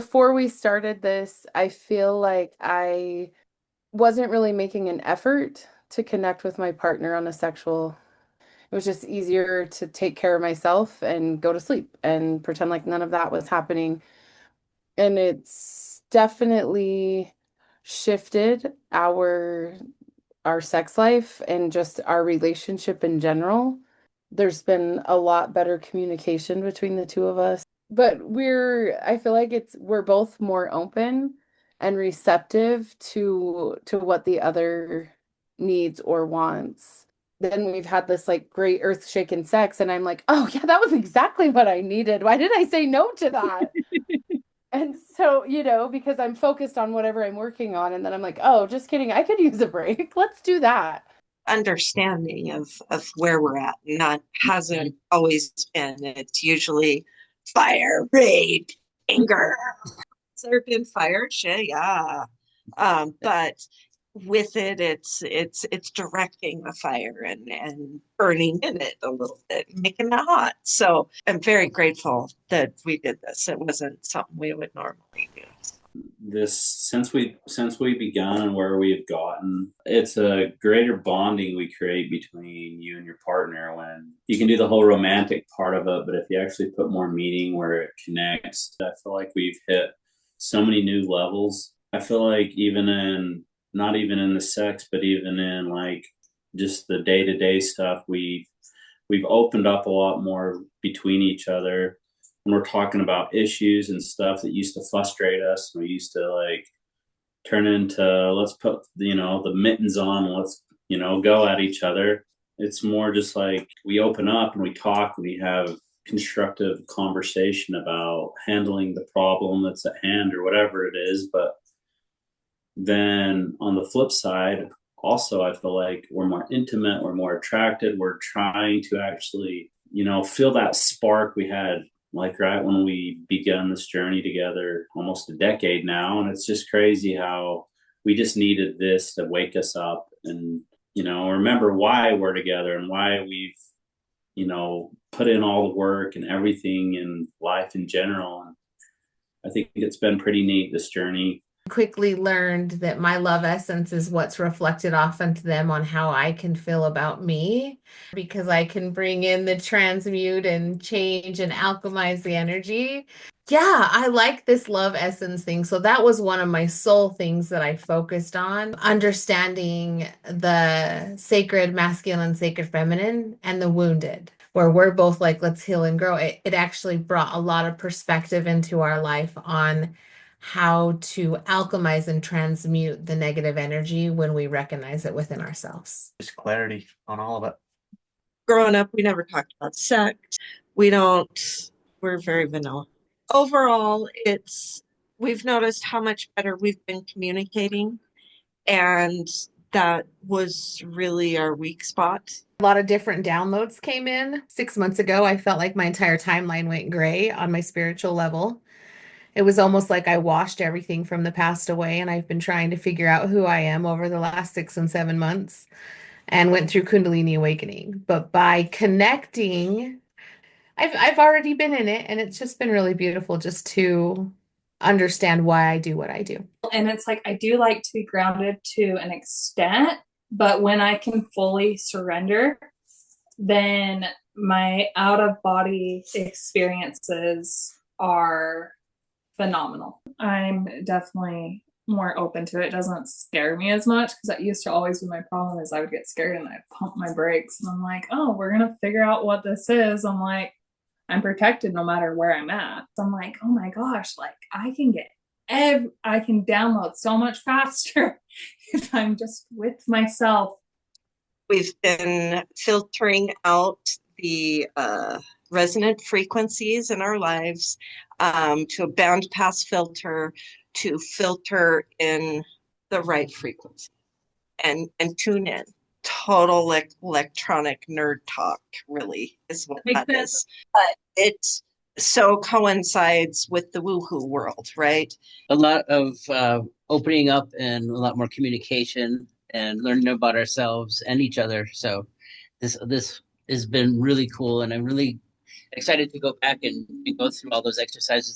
Before we started this, I feel like I wasn't really making an effort to connect with my partner on a sexual. It was just easier to take care of myself and go to sleep and pretend like none of that was happening. And it's definitely shifted our sex life and just our relationship in general. There's been a lot better communication between the two of us. But I feel like we're both more open and receptive to what the other needs or wants. Then we've had this like great earth-shaking sex, and I'm like, oh yeah, that was exactly what I needed. Why did I say no to that? And so, because I'm focused on whatever I'm working on, and then I'm like, oh, just kidding. I could use a break. Let's do that. Understanding of where we're at. Not hasn't always been. It's usually fire, rage, anger. Has there been fire? Shit, yeah. But with it, it's directing the fire and burning in it a little bit, making it hot. So I'm very grateful that we did this. It wasn't something we would normally do. This since we begun and where we've gotten, it's a greater bonding we create between you and your partner when you can do the whole romantic part of it, but if you actually put more meaning where it connects, I feel like we've hit so many new levels. I feel like even in not even in the sex, but even in like just the day-to-day stuff, we've opened up a lot more between each other when we're talking about issues and stuff that used to frustrate us. We used to like turn into, let's put the mittens on and let's go at each other. It's more just like we open up and we talk and we have constructive conversation about handling the problem that's at hand or whatever it is. But then on the flip side, also I feel like we're more intimate, we're more attracted, we're trying to actually feel that spark we had like right when we began this journey together almost a decade now. And it's just crazy how we just needed this to wake us up and remember why we're together and why we've put in all the work and everything in life in general. And I think it's been pretty neat, this journey. Quickly learned that my love essence is what's reflected off into them on how I can feel about me, because I can bring in the transmute and change and alchemize the energy. Yeah, I like this love essence thing. So that was one of my soul things that I focused on, understanding the sacred masculine, sacred feminine, and the wounded, where we're both like, let's heal and grow. It actually brought a lot of perspective into our life on how to alchemize and transmute the negative energy when we recognize it within ourselves. Just clarity on all of it. Growing up, we never talked about sex. We don't, we're very vanilla. Overall, we've noticed how much better we've been communicating, and that was really our weak spot. A lot of different downloads came in. 6 months ago, I felt like my entire timeline went gray on my spiritual level. It was almost like I washed everything from the past away, and I've been trying to figure out who I am over the last 6 and 7 months and went through Kundalini awakening. But by connecting, I've already been in it, and it's just been really beautiful just to understand why I do what I do. And it's like I do like to be grounded to an extent, but when I can fully surrender, then my out of body experiences are phenomenal. I'm definitely more open to it. It doesn't scare me as much, because that used to always be my problem, is I would get scared and I'd pump my brakes, and I'm like, oh, we're gonna figure out what this is. I'm like, I'm protected no matter where I'm at. So I'm like, oh my gosh, like I can download so much faster if I'm just with myself. We've been filtering out the resonant frequencies in our lives, to a bandpass filter to filter in the right frequency and tune in. Total electronic nerd talk, really, is what that is. But it so coincides with the woohoo world, right? A lot of opening up and a lot more communication and learning about ourselves and each other. So this has been really cool, and I'm really excited to go back and go through all those exercises